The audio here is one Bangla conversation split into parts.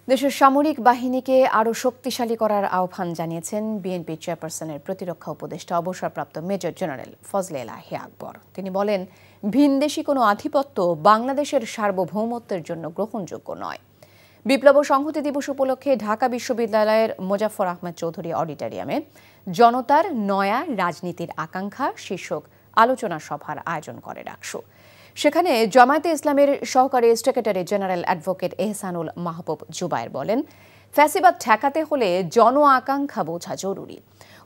দেশের সামরিক বাহিনীকে আরও শক্তিশালী করার আহ্বান জানিয়েছেন বিএনপি চেয়ারপারসনের প্রতিরক্ষা উপদেষ্টা অবসরপ্রাপ্ত মেজর জেনারেল ফজলে এলাহি আকবর। তিনি বলেন, ভিনদেশি কোনো আধিপত্য বাংলাদেশের সার্বভৌমত্বের জন্য গ্রহণযোগ্য নয়। বিপ্লব ও সংহতি দিবস উপলক্ষে ঢাকা বিশ্ববিদ্যালয়ের মোজাফফর আহমেদ চৌধুরী অডিটোরিয়ামে জনতার নয়া রাজনীতির আকাঙ্ক্ষা শীর্ষক আলোচনা সভার আয়োজন করে ডাকসু। সেখানে জামায়াতে ইসলামের সহকারী সেক্রেটারি জেনারেল অ্যাডভোকেট এহসানুল মাহবুব জুবায়ের বলেন, ফ্যাসিবাদ ঠেকাতে হলে জন আকাঙ্ক্ষা বোঝা জরুরি।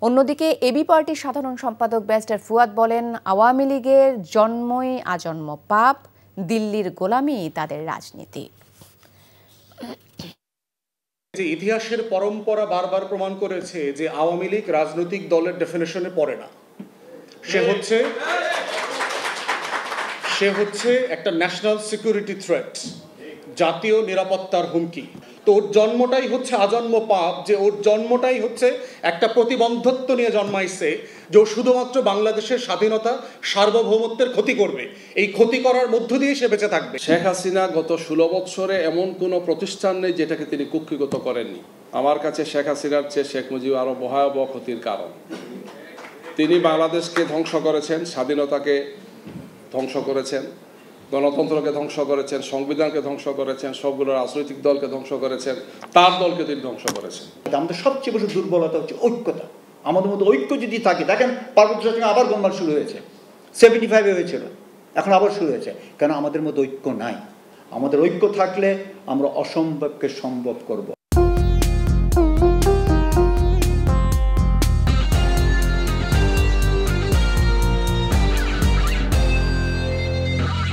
অন্যদিকে এবি পার্টির সাধারণ সম্পাদক ব্যারিস্টার ফুয়াদ বলেন, আওয়ামী লীগের জন্মই আজন্ম পাপ, দিল্লির গোলামি তাদের রাজনীতি। যে ইতিহাসের পরম্পরা বারবার প্রমাণ করেছে যে আওয়ামী লীগ রাজনৈতিক দলের ডেফিনেশনে পড়ে না। সে হচ্ছে একটা ন্যাশনাল সিকিউরিটি থ্রেট, জাতীয় নিরাপত্তার হুমকি। তো ওর জন্মটাই হচ্ছে আজন্ম পাপ, যে ওর জন্মটাই হচ্ছে একটা প্রতিবন্ধত্ব নিয়ে জন্মাইছে, যে ও শুধুমাত্র বাংলাদেশের স্বাধীনতা সার্বভৌমত্বের ক্ষতি করবে। এই ক্ষতি করার মধ্য দিয়ে সে বেঁচে থাকবে। শেখ হাসিনা গত 16 বৎসরে এমন কোনো প্রতিষ্ঠান নেই যেটাকে তিনি কুক্ষিগত করেননি। আমার কাছে শেখ হাসিনার চেয়ে শেখ মুজিব আরো ভয়াবহ ক্ষতির কারণ। তিনি বাংলাদেশকে ধ্বংস করেছেন, স্বাধীনতাকে ধ্বংস করেছেন, গণতন্ত্রকে ধ্বংস করেছেন, সংবিধানকে ধ্বংস করেছেন, সবগুলো রাজনৈতিক দলকে ধ্বংস করেছেন, তার দলকে তিনি ধ্বংস করেছেন। আমাদের সবচেয়ে বেশি দুর্বলতা হচ্ছে ঐক্যতা। আমাদের মধ্যে ঐক্য যদি থাকে, দেখেন পার্বত্য চট্টগ্রামে আবার গোলমাল শুরু হয়েছে, 75-এ হয়েছিল, এখন আবার শুরু হয়েছে। কেন? আমাদের মধ্যে ঐক্য নাই। আমাদের ঐক্য থাকলে আমরা অসম্ভবকে সম্ভব করব।